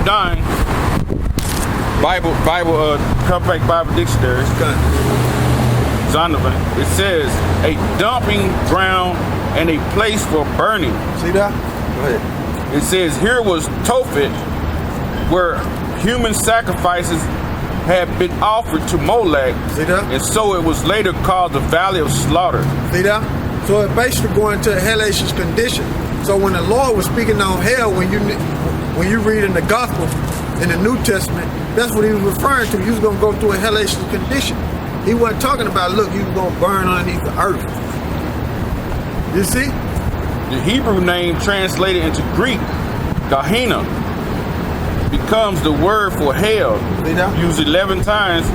9, Compact Bible Dictionary, Zondervan, it says a dumping ground and a place for burning. See that? Go ahead. It says here was Tophet, where human sacrifices had been offered to Molech. See that? And so it was later called the Valley of Slaughter. See that? So it's basically going to a hellacious condition. So when the Lord was speaking on hell, when you read in the Gospel, in the New Testament, that's what he was referring to. He was going to go through a hellacious condition. He wasn't talking about, look, you was going to burn underneath the earth. You see? The Hebrew name translated into Greek, Gehenna, becomes the word for hell, used 11 times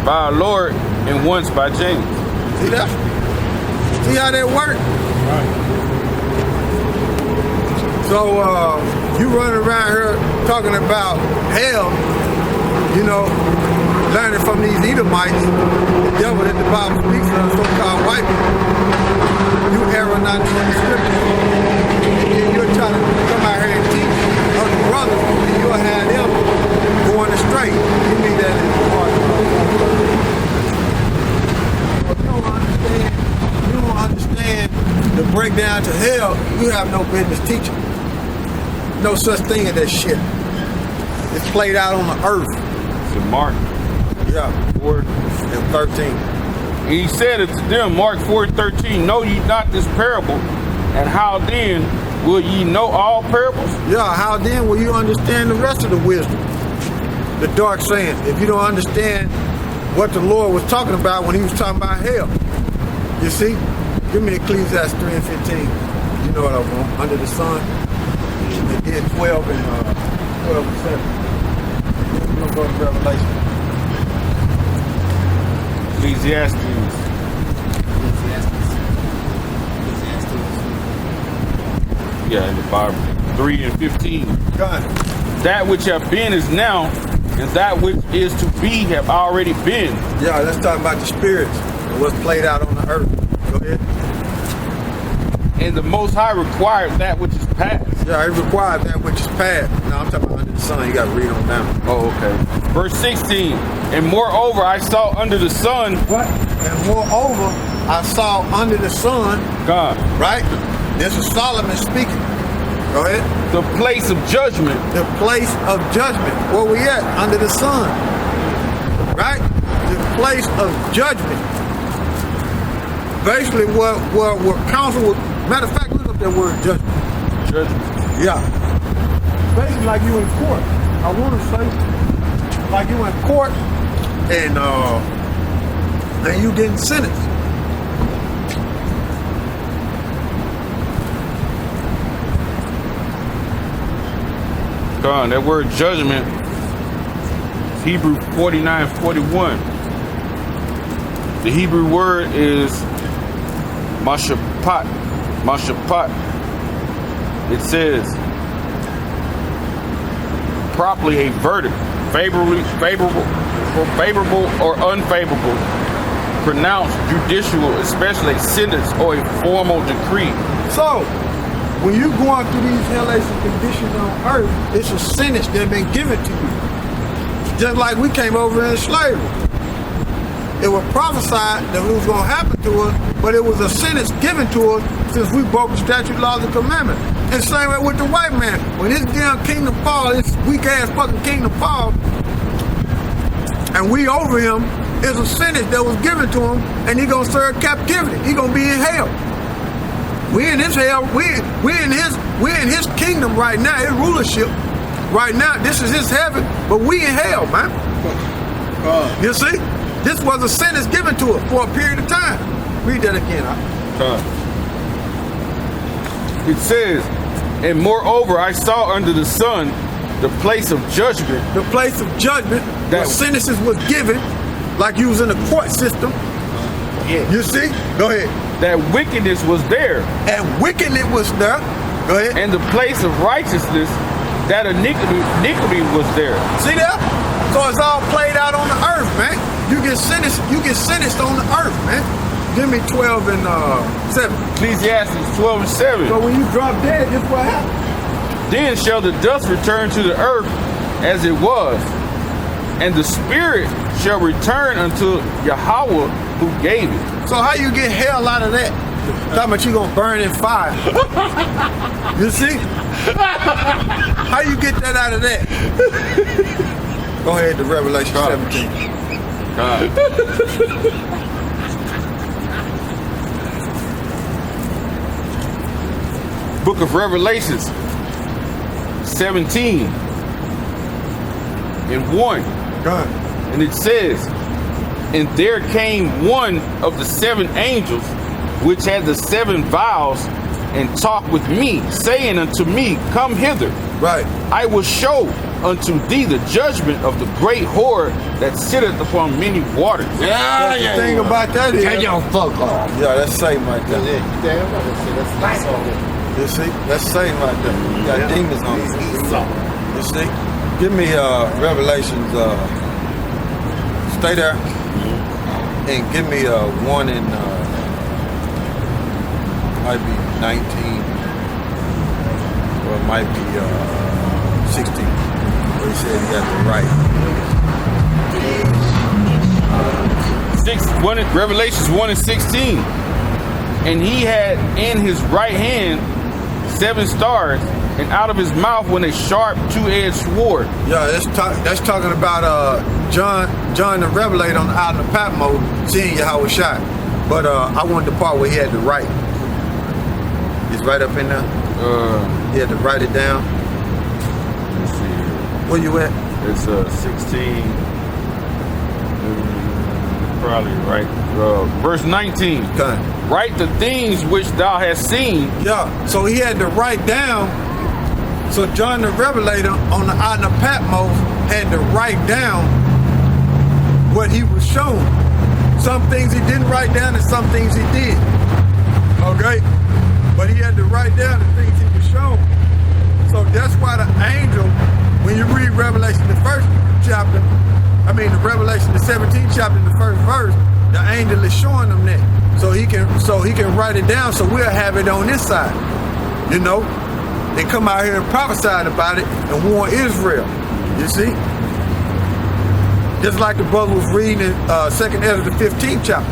by our Lord and once by James. See that? See how that works? Right. So you running around here talking about hell, you know, learning from these Edomites, the devil that the Bible speaks of, so-called white people. You error not from the scriptures. And then you're trying to come out here and teach other brothers, and you'll have them going astray. You need that in the heart. If you don't understand the breakdown to hell, you have no business teaching. No such thing as that shit. It's played out on the earth. So Mark 4:13. He said it to them, Mark 4:13, know ye not this parable, and how then will ye know all parables? Yeah, how then will you understand the rest of the wisdom? The dark saying, if you don't understand what the Lord was talking about when he was talking about hell. You see? Give me Ecclesiastes 3:15. You know what I want. Under the sun. And then 12 and 7. We're going to go to Revelation. Ecclesiastes. Yeah, in the Bible. 3 and 15. God. That which have been is now, and that which is to be have already been. Yeah, let's talk about the spirits and what's played out on the earth. Go ahead. And the Most High required that which is past. Yeah, it required that which is past. Now I'm talking about under the sun. You got to read on down. Oh, okay. Verse 16. And moreover, I saw under the sun. What? And moreover, I saw under the sun. God. Right? This is Solomon speaking. Go ahead. The place of judgment. The place of judgment. Where we at? Under the sun. Right? The place of judgment. Basically, what counsel would. Matter of fact, look up that word judgment. Judgment. Yeah. Basically, like you in court. I want to say, like you in court, and you getting sentenced. God, that word judgment, Hebrew 49:41. The Hebrew word is mashapat. Mashapat. It says properly a verdict, favorable or unfavorable, pronounced judicial, especially a sentence or a formal decree. So, when you going through these hellacious conditions on earth, it's a sentence that been given to you. Just like we came over in slavery. It was prophesied that it was going to happen to us, but it was a sentence given to us since we broke the statute, laws, and commandments. And same way with the white man. When his damn kingdom fall, this weak-ass fucking kingdom fall, and we over him, is a sentence that was given to him, and he going to serve captivity. He going to be in hell. We in his hell. We in his kingdom right now. His rulership right now. This is his heaven, but we in hell, man. You see, this was a sentence given to us for a period of time. Read that again. It says, and moreover, I saw under the sun the place of judgment. The place of judgment, where sentences was given, like you was in a court system. Yeah. You see? Go ahead. That wickedness was there. And wickedness was there. Go ahead. And the place of righteousness, that iniquity was there. See that? So it's all played out on the earth, man. You get sentenced on the earth, man. Give me 12 and 7. Ecclesiastes 12 and 7. So when you drop dead, this what happens. Then shall the dust return to the earth, as it was, and the spirit shall return unto Yahweh who gave it. So how you get hell out of that? Talking about you gonna burn in fire. You see? How you get that out of that? Go ahead to Revelation 17. Book of Revelations 17 and 1. God. And it says, and there came one of the 7 angels which had the 7 vials, and talked with me, saying unto me, come hither. Right. I will show unto thee the judgment of the great whore that sitteth upon many waters. The thing about that is, Get your fuck off. yeah, that's Satan right there. That's You see? That's Satan right there. You got demons on it. You see? Give me Revelations, stay there, and give me 1 and might be 19, or it might be 16. Where he said he got the right. Revelations 1 and 16. And he had in his right hand 7 stars, and out of his mouth went a sharp 2-edged sword. Yeah, that's talking about John the Revelator on the island of Patmos seeing Yahweh shot. But I wanted the part where he had to write. It's right up in there. He had to write it down. Let's see here. Where you at? It's 16. Probably right. Verse 19. Okay. Write the things which thou hast seen. Yeah, so he had to write down. So John the Revelator on the island of Patmos had to write down what he was shown. Some things he didn't write down and some things he did. Okay? But he had to write down the things he was shown. So that's why the angel, when you read Revelation the first chapter, the Revelation the 17th chapter, the first verse, the angel is showing them that. So he can write it down, so we'll have it on this side. You know? They come out here and prophesied about it and warn Israel. You see? Just like the brother was reading in 2nd Ezra the 15th chapter.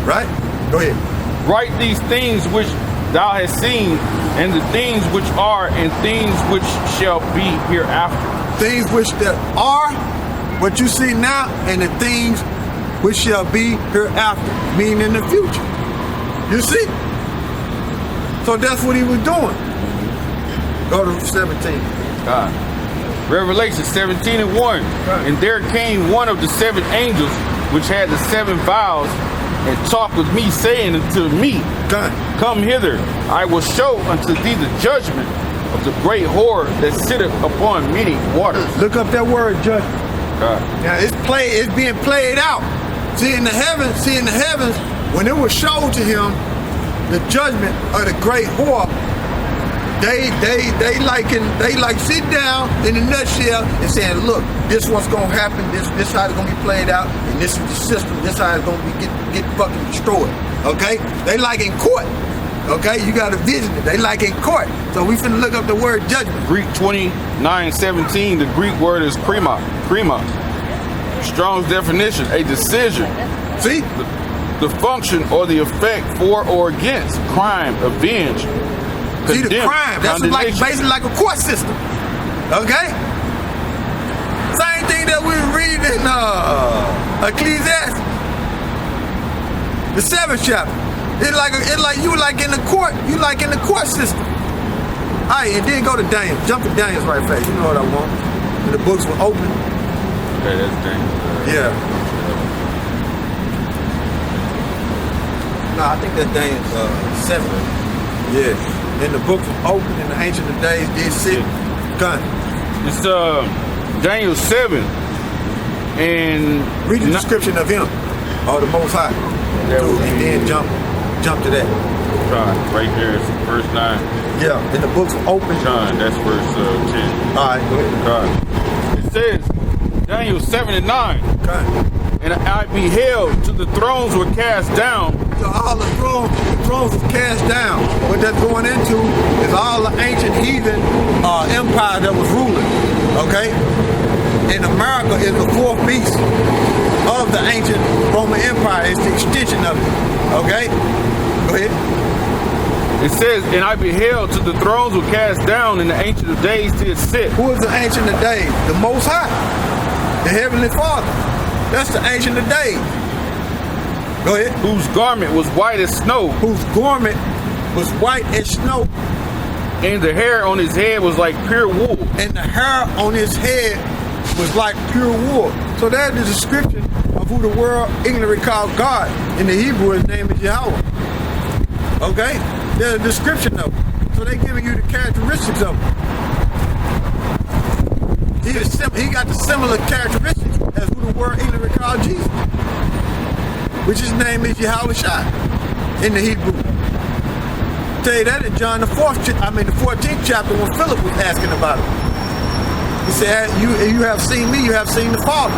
Right? Go ahead. Write these things which thou hast seen, and the things which are, and things which shall be hereafter. Things which that are, what you see now, and the things which shall be hereafter, meaning in the future. You see? So that's what he was doing. Go to 17. Revelation 17 and 1. And there came one of the 7 angels which had the 7 vials, and talked with me, saying unto me, come hither, I will show unto thee the judgment of the great whore that sitteth upon many waters. Look up that word, judgment. Now it's being played out. See in the heavens, when it was shown to him the judgment of the great whore, they sit down in a nutshell and saying, look, this what's gonna happen, this how it's gonna be played out, and this is the system, this how it's gonna be get fucking destroyed. Okay? They like in court. Okay, you gotta vision it. They like in court. So we finna look up the word judgment. Greek 29:17, the Greek word is krima. Strong's definition, a decision. See? The function or the effect for or against, crime, avenge. See the crime. That's basically like a court system. Okay? Same thing that we read in Ecclesiastes, the 7th chapter. It's like you like in the court. You like in the court system. All right, and then go to Daniel. Jump to Daniel's right fast. You know what I want. When the books were open. Okay, that's Daniel. Yeah. No, I think that's Daniel's 7. Yeah. And the book was open in the ancient of days, did sit. Gun. It's Daniel 7. And read the description of him, or the Most High. And then jump to that. Right there, it's verse 9. Yeah, and the books were open. John, that's verse 10. All right, go ahead. It says, Daniel 7 and 9. Okay. And I beheld till the thrones were cast down. So all the thrones were cast down. What that's going into is all the ancient heathen empire that was ruling. Okay? And America is the fourth beast of the ancient Roman Empire. It's the extension of it. Okay? Go ahead. It says, and I beheld till the thrones were cast down, and the Ancient of Days did sit. Who is the Ancient of Days? The Most High. The Heavenly Father. That's the Ancient of Days. Go ahead. Whose garment was white as snow. Whose garment was white as snow. And the hair on his head was like pure wool. And the hair on his head was like pure wool. So that's the description of who the world ignorantly called God. In the Hebrew, his name is Yahweh. Okay? There's a description of him. So they're giving you the characteristics of him. He got the similar characteristics as who the world ignorantly called Jesus. Which his name is Yahweh Shai in the Hebrew. Tell you that in John the 14th chapter when Philip was asking about it. He said, you have seen me, you have seen the Father.